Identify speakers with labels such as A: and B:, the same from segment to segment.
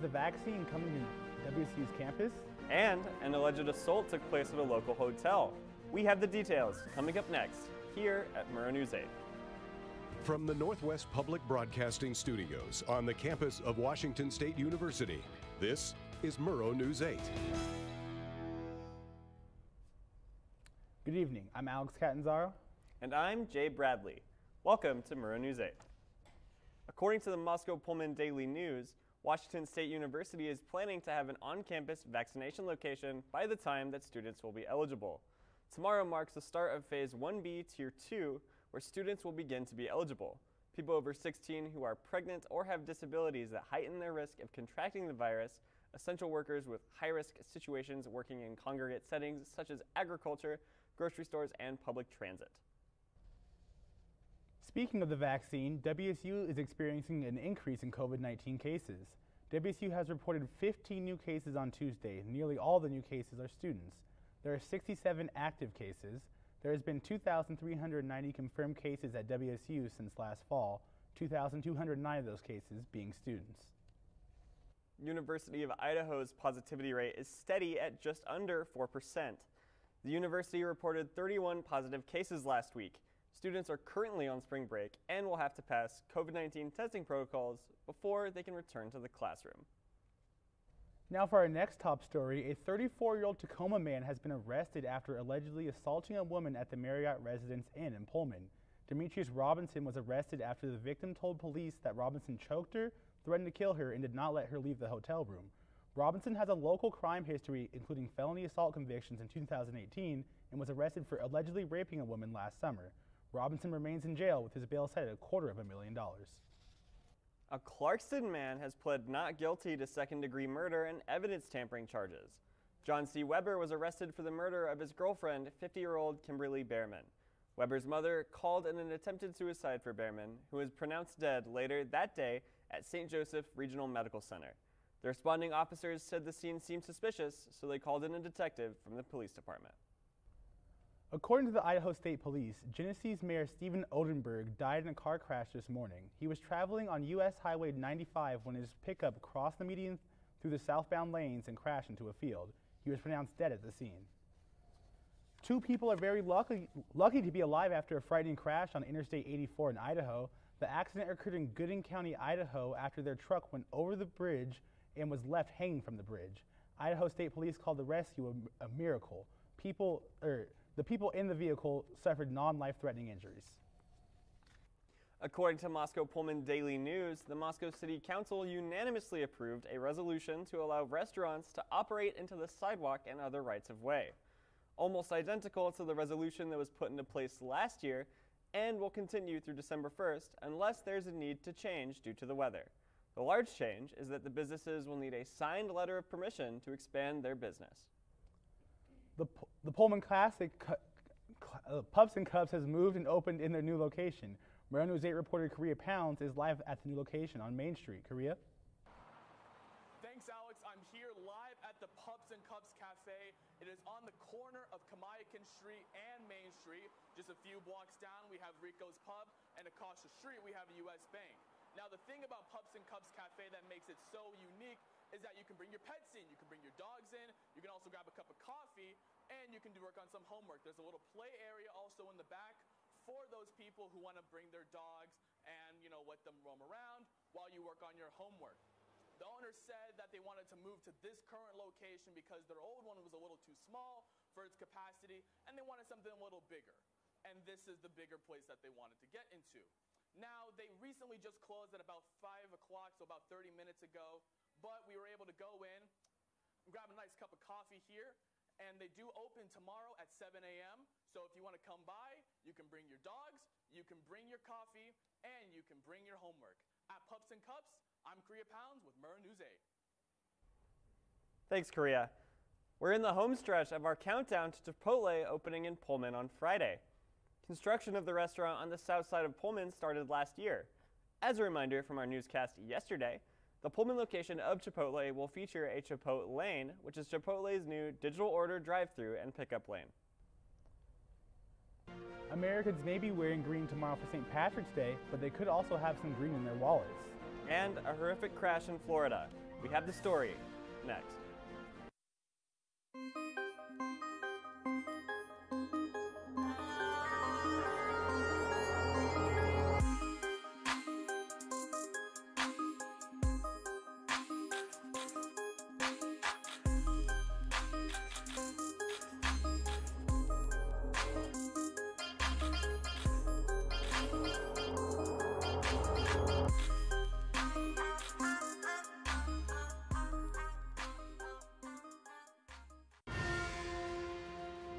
A: the vaccine coming to WSU's campus?
B: And an alleged assault took place at a local hotel. We have the details coming up next here at Murrow News 8.
C: From the Northwest Public Broadcasting Studios on the campus of Washington State University, this is Murrow News 8.
A: Good evening. I'm Alex Catanzaro.
B: And I'm Jay Bradley. Welcome to Murrow News 8. According to the Moscow Pullman Daily News, Washington State University is planning to have an on-campus vaccination location by the time that students will be eligible. Tomorrow marks the start of Phase 1B Tier 2, where students will begin to be eligible. People over 16 who are pregnant or have disabilities that heighten their risk of contracting the virus, essential workers with high-risk situations working in congregate settings such as agriculture, grocery stores, and public transit.
A: Speaking of the vaccine, WSU is experiencing an increase in COVID-19 cases. WSU has reported 15 new cases on Tuesday. Nearly all the new cases are students. There are 67 active cases. There has been 2,390 confirmed cases at WSU since last fall, 2,209 of those cases being students.
B: University of Idaho's positivity rate is steady at just under 4%. The university reported 31 positive cases last week. Students are currently on spring break and will have to pass COVID-19 testing protocols before they can return to the classroom.
A: Now for our next top story, a 34-year-old Tacoma man has been arrested after allegedly assaulting a woman at the Marriott Residence Inn in Pullman. Demetrius Robinson was arrested after the victim told police that Robinson choked her, threatened to kill her, and did not let her leave the hotel room. Robinson has a local crime history, including felony assault convictions in 2018, and was arrested for allegedly raping a woman last summer. Robinson remains in jail with his bail set at $250,000.
B: A Clarkston man has pled not guilty to second-degree murder and evidence tampering charges. John C. Weber was arrested for the murder of his girlfriend, 50-year-old Kimberly Behrman. Weber's mother called in an attempted suicide for Behrman, who was pronounced dead later that day at St. Joseph Regional Medical Center. The responding officers said the scene seemed suspicious, so they called in a detective from the police department.
A: According to the Idaho State Police, Genesee's Mayor Stephen Odenberg died in a car crash this morning. He was traveling on U.S. Highway 95 when his pickup crossed the median through the southbound lanes and crashed into a field. He was pronounced dead at the scene. Two people are very lucky to be alive after a frightening crash on Interstate 84 in Idaho. The accident occurred in Gooding County, Idaho, after their truck went over the bridge and was left hanging from the bridge. Idaho State Police called the rescue a miracle. The people in the vehicle suffered non-life-threatening injuries.
B: According to Moscow Pullman Daily News, the Moscow City Council unanimously approved a resolution to allow restaurants to operate into the sidewalk and other rights-of-way. Almost identical to the resolution that was put into place last year and will continue through December 1st unless there's a need to change due to the weather. The large change is that the businesses will need a signed letter of permission to expand their business.
A: The Pullman Classic Pups and Cups has moved and opened in their new location. Murrow News 8 reporter Korea Pounds is live at the new location on Main Street. Korea?
D: Thanks, Alex. I'm here live at the Pups and Cups Cafe. It is on the corner of Kamayakan Street and Main Street. Just a few blocks down, we have Rico's Pub, and across the street, we have a U.S. Bank. Now, the thing about Pups and Cups Cafe that makes it so unique is that you can bring your pets in, you can bring your dogs in, you can also grab a cup of coffee, and you can work on some homework. There's a little play area also in the back for those people who want to bring their dogs and, let them roam around while you work on your homework. The owner said that they wanted to move to this current location because their old one was a little too small for its capacity, and they wanted something a little bigger. And this is the bigger place that they wanted to get into. Now, they recently just closed at about 5 o'clock, so about 30 minutes ago, but we were able to go in and grab a nice cup of coffee here, and they do open tomorrow at 7 a.m., so if you want to come by, you can bring your dogs, you can bring your coffee, and you can bring your homework. At Pups and Cups, I'm Korea Pounds with Murrow News 8.
B: Thanks, Korea. We're in the home stretch of our countdown to Chipotle opening in Pullman on Friday. Construction of the restaurant on the south side of Pullman started last year. As a reminder from our newscast yesterday, the Pullman location of Chipotle will feature a Chipotle Lane, which is Chipotle's new digital order drive-thru and pickup lane.
A: Americans may be wearing green tomorrow for St. Patrick's Day, but they could also have some green in their wallets.
B: And a horrific crash in Florida. We have the story next.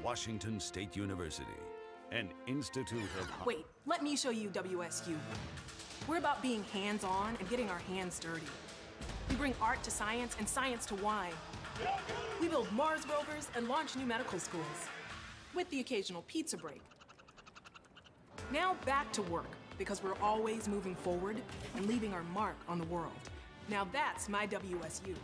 E: Washington State University, an institute of...
F: Wait, let me show you WSU. We're about being hands-on and getting our hands dirty. We bring art to science and science to wine. We build Mars rovers and launch new medical schools, with the occasional pizza break. Now back to work, because we're always moving forward and leaving our mark on the world. Now that's my WSU.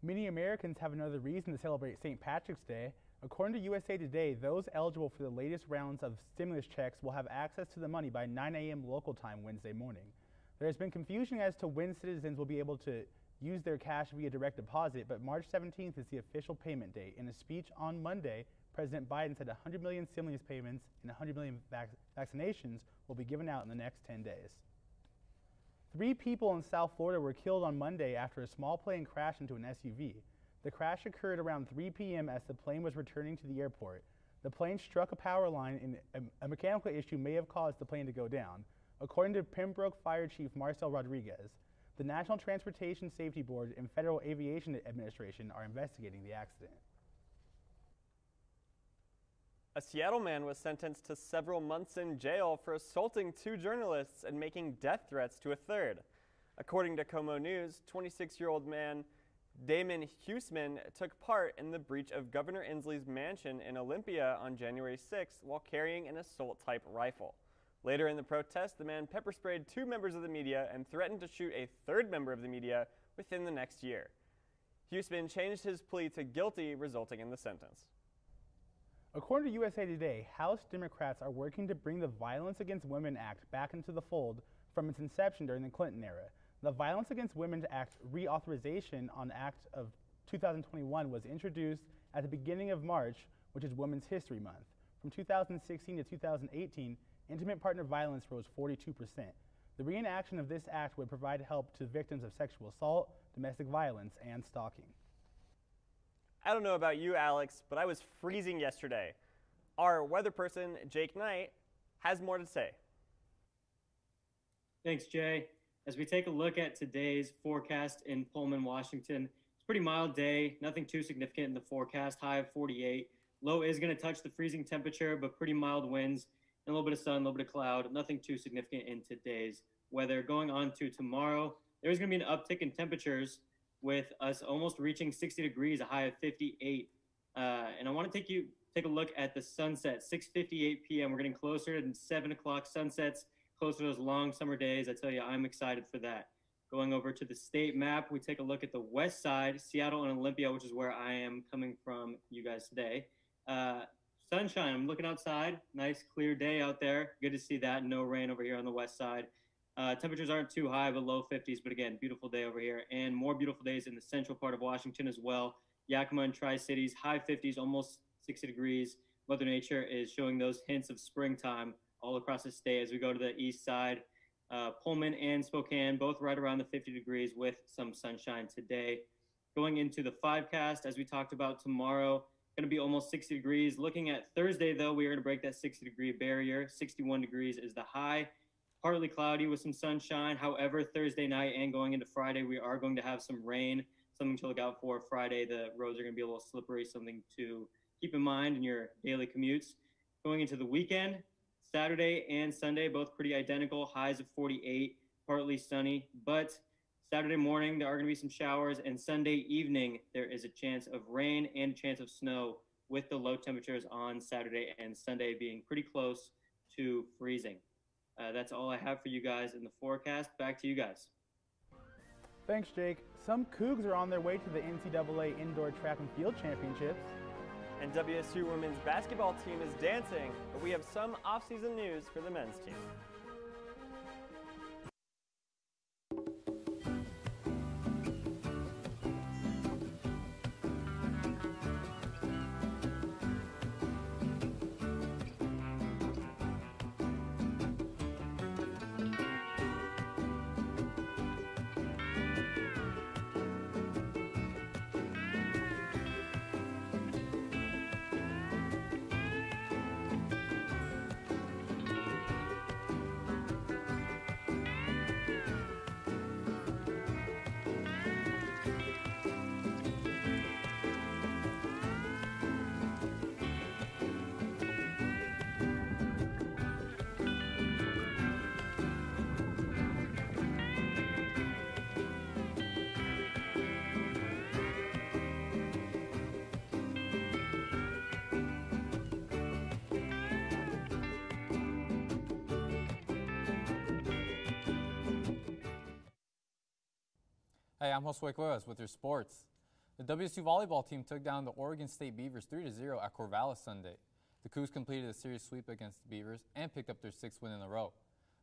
A: Many Americans have another reason to celebrate St. Patrick's Day. According to USA Today, those eligible for the latest rounds of stimulus checks will have access to the money by 9 a.m. local time Wednesday morning. There has been confusion as to when citizens will be able to use their cash via direct deposit, but March 17th is the official payment date. In a speech on Monday, President Biden said 100 million stimulus payments and 100 million vaccinations will be given out in the next 10 days. 3 people in South Florida were killed on Monday after a small plane crashed into an SUV. The crash occurred around 3 p.m. as the plane was returning to the airport. The plane struck a power line and a mechanical issue may have caused the plane to go down. According to Pembroke Fire Chief Marcel Rodriguez, the National Transportation Safety Board and Federal Aviation Administration are investigating the accident.
B: A Seattle man was sentenced to several months in jail for assaulting 2 journalists and making death threats to a third. According to Como News, 26-year-old man Damon Huseman took part in the breach of Governor Inslee's mansion in Olympia on January 6th while carrying an assault-type rifle. Later in the protest, the man pepper-sprayed 2 members of the media and threatened to shoot a 3rd member of the media within the next year. Huseman changed his plea to guilty, resulting in the sentence.
A: According to USA Today, House Democrats are working to bring the Violence Against Women Act back into the fold from its inception during the Clinton era. The Violence Against Women Act reauthorization on Act of 2021 was introduced at the beginning of March, which is Women's History Month. From 2016 to 2018, intimate partner violence rose 42%. The reenaction of this act would provide help to victims of sexual assault, domestic violence, and stalking.
B: I don't know about you, Alex, but I was freezing yesterday. Our weather person, Jake Knight, has more to say.
G: Thanks, Jay. As we take a look at today's forecast in Pullman, Washington, it's a pretty mild day, nothing too significant in the forecast, high of 48. Low is going to touch the freezing temperature, but pretty mild winds, and a little bit of sun, a little bit of cloud, nothing too significant in today's weather. Going on to tomorrow, there's going to be an uptick in temperatures with us almost reaching 60 degrees, a high of 58. And I want to take a look at the sunset, 6:58 p.m. We're getting closer to 7 o'clock sunsets, closer to those long summer days. I tell you, I'm excited for that. Going over to the state map, we take a look at the west side, Seattle and Olympia, which is where I am coming from you guys today. Sunshine, I'm looking outside, nice clear day out there. Good to see that, no rain over here on the west side. Temperatures aren't too high, but low 50s. But again, beautiful day over here, and more beautiful days in the central part of Washington as well. Yakima and Tri-Cities, high 50s, almost 60 degrees. Mother Nature is showing those hints of springtime all across the state as we go to the east side. Pullman and Spokane, both right around the 50 degrees with some sunshine today. Going into the 5cast, as we talked about tomorrow, going to be almost 60 degrees. Looking at Thursday, though, we are going to break that 60-degree barrier. 61 degrees is the high. Partly cloudy with some sunshine. However, Thursday night and going into Friday, we are going to have some rain. Something to look out for. Friday, the roads are going to be a little slippery. Something to keep in mind in your daily commutes. Going into the weekend, Saturday and Sunday, both pretty identical. Highs of 48, partly sunny. But Saturday morning, there are going to be some showers. And Sunday evening, there is a chance of rain and a chance of snow with the low temperatures on Saturday and Sunday being pretty close to freezing. That's all I have for you guys in the forecast. Back to you guys.
A: Thanks, Jake. Some Cougs are on their way to the NCAA Indoor Track and Field Championships.
B: And WSU women's basketball team is dancing, but we have some off-season news for the men's team.
H: Hey, I'm Josue Cuevas with your sports. The WSU volleyball team took down the Oregon State Beavers 3-0 at Corvallis Sunday. The Cougs completed a series sweep against the Beavers and picked up their 6th win in a row.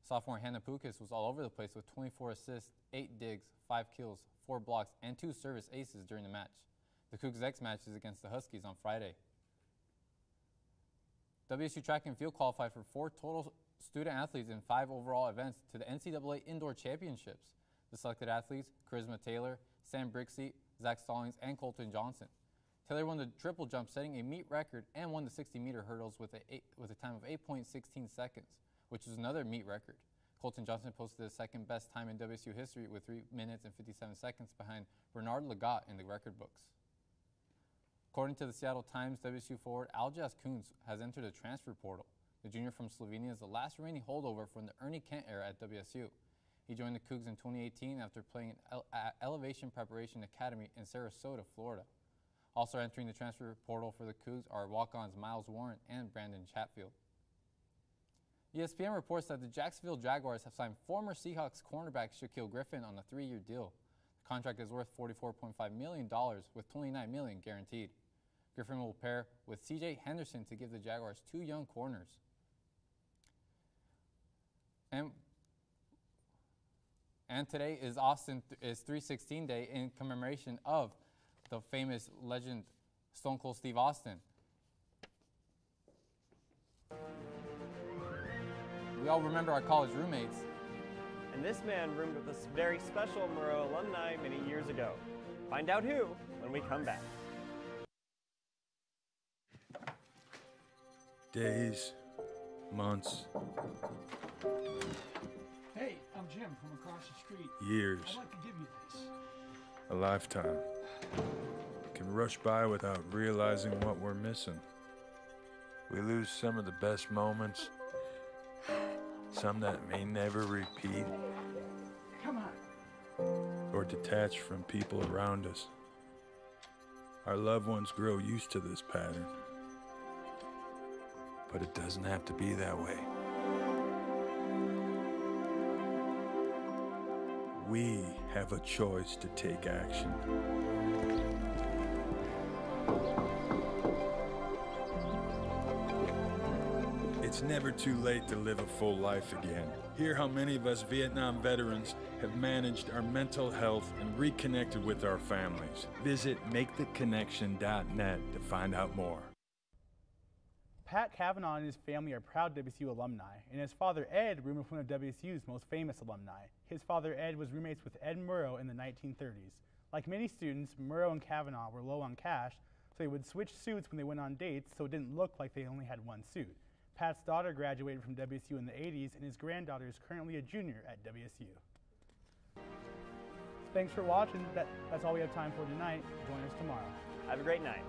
H: Sophomore Hannah Pukas was all over the place with 24 assists, 8 digs, 5 kills, 4 blocks, and 2 service aces during the match. The Cougs' next match is against the Huskies on Friday. WSU track and field qualified for 4 total student athletes in 5 overall events to the NCAA Indoor Championships. The selected athletes, Charisma Taylor, Sam Brixey, Zach Stallings, and Colton Johnson. Taylor won the triple jump, setting a meet record, and won the 60-meter hurdles with a time of 8.16 seconds, which is another meet record. Colton Johnson posted the second best time in WSU history with 3 minutes and 57 seconds behind Bernard Legat in the record books. According to the Seattle Times, WSU forward Aljas Kuntz has entered the transfer portal. The junior from Slovenia is the last remaining holdover from the Ernie Kent era at WSU. He joined the Cougs in 2018 after playing at Elevation Preparation Academy in Sarasota, Florida. Also entering the transfer portal for the Cougs are walk-ons Miles Warren and Brandon Chatfield. ESPN reports that the Jacksonville Jaguars have signed former Seahawks cornerback Shaquille Griffin on a 3-year deal. The contract is worth $44.5 million with $29 million guaranteed. Griffin will pair with C.J. Henderson to give the Jaguars 2 young corners. And today is 316 Day in commemoration of the famous legend Stone Cold Steve Austin. We all remember our college roommates.
B: And this man roomed with a very special Murrow alumni many years ago. Find out who when we come back.
I: Days, months,
J: Hey, I'm Jim from across the street.
I: years,
J: I'd like to give you this.
I: a lifetime can rush by without realizing what we're missing. We lose some of the best moments, some that may never repeat,
J: Come on.
I: or detach from people around us. Our loved ones grow used to this pattern, but it doesn't have to be that way. We have a choice to take action. It's never too late to live a full life again. Hear how many of us Vietnam veterans have managed our mental health and reconnected with our families. Visit maketheconnection.net to find out more.
A: Pat Kavanaugh and his family are proud WSU alumni, and his father Ed roomed with one of WSU's most famous alumni. His father Ed was roommates with Ed Murrow in the 1930s. Like many students, Murrow and Kavanaugh were low on cash, so they would switch suits when they went on dates so it didn't look like they only had one suit. Pat's daughter graduated from WSU in the 80s, and his granddaughter is currently a junior at WSU. Thanks for watching. That's all we have time for tonight. Join us tomorrow.
B: Have a great night.